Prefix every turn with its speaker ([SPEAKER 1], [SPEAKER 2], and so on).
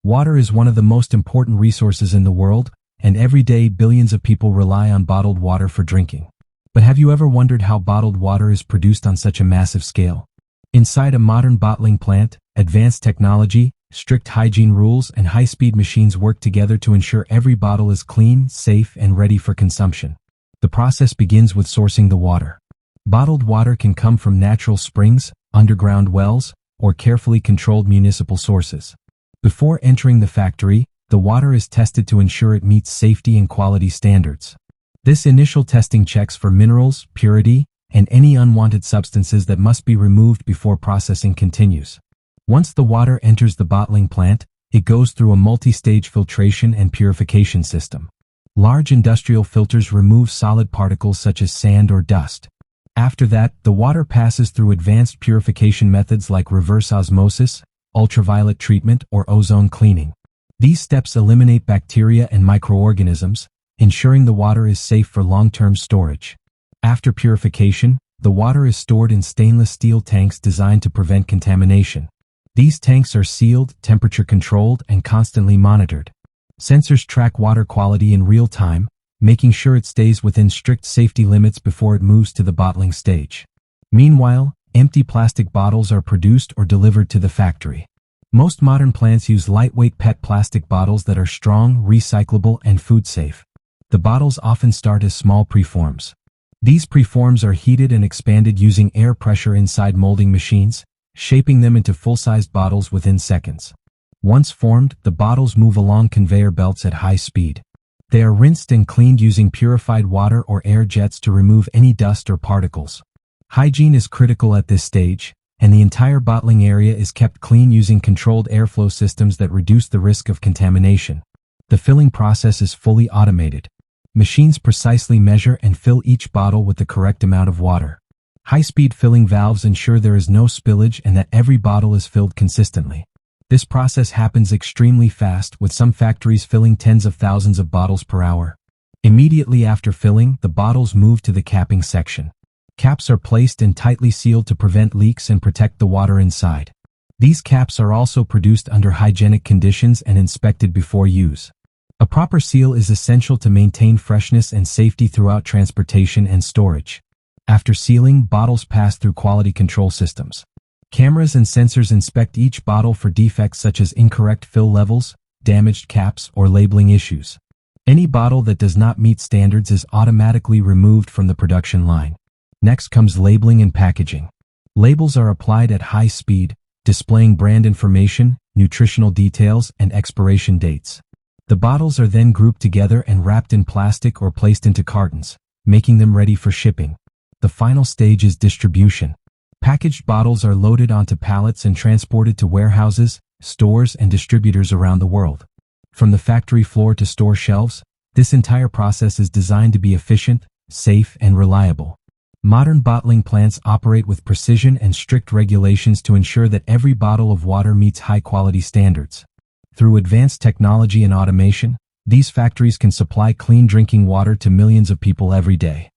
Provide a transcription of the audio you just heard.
[SPEAKER 1] Water is one of the most important resources in the world, and every day billions of people rely on bottled water for drinking. But have you ever wondered how bottled water is produced on such a massive scale? Inside a modern bottling plant, advanced technology, strict hygiene rules, and high-speed machines work together to ensure every bottle is clean, safe, and ready for consumption. The process begins with sourcing the water. Bottled water can come from natural springs, underground wells, or carefully controlled municipal sources. Before entering the factory, the water is tested to ensure it meets safety and quality standards. This initial testing checks for minerals, purity, and any unwanted substances that must be removed before processing continues. Once the water enters the bottling plant, it goes through a multi-stage filtration and purification system. Large industrial filters remove solid particles such as sand or dust. After that, the water passes through advanced purification methods like reverse osmosis, ultraviolet treatment, or ozone cleaning. These steps eliminate bacteria and microorganisms, ensuring the water is safe for long-term storage. After purification, the water is stored in stainless steel tanks designed to prevent contamination. These tanks are sealed, temperature-controlled, and constantly monitored. Sensors track water quality in real time, making sure it stays within strict safety limits before it moves to the bottling stage. Meanwhile, empty plastic bottles are produced or delivered to the factory. Most modern plants use lightweight PET plastic bottles that are strong, recyclable, and food-safe. The bottles often start as small preforms. These preforms are heated and expanded using air pressure inside molding machines, shaping them into full-sized bottles within seconds. Once formed, the bottles move along conveyor belts at high speed. They are rinsed and cleaned using purified water or air jets to remove any dust or particles. Hygiene is critical at this stage, and the entire bottling area is kept clean using controlled airflow systems that reduce the risk of contamination. The filling process is fully automated. Machines precisely measure and fill each bottle with the correct amount of water. High-speed filling valves ensure there is no spillage and that every bottle is filled consistently. This process happens extremely fast, with some factories filling tens of thousands of bottles per hour. Immediately after filling, the bottles move to the capping section. Caps are placed and tightly sealed to prevent leaks and protect the water inside. These caps are also produced under hygienic conditions and inspected before use. A proper seal is essential to maintain freshness and safety throughout transportation and storage. After sealing, bottles pass through quality control systems. Cameras and sensors inspect each bottle for defects such as incorrect fill levels, damaged caps, or labeling issues. Any bottle that does not meet standards is automatically removed from the production line. Next comes labeling and packaging. Labels are applied at high speed, displaying brand information, nutritional details, and expiration dates. The bottles are then grouped together and wrapped in plastic or placed into cartons, making them ready for shipping. The final stage is distribution. Packaged bottles are loaded onto pallets and transported to warehouses, stores, and distributors around the world. From the factory floor to store shelves, this entire process is designed to be efficient, safe, and reliable. Modern bottling plants operate with precision and strict regulations to ensure that every bottle of water meets high-quality standards. Through advanced technology and automation, these factories can supply clean drinking water to millions of people every day.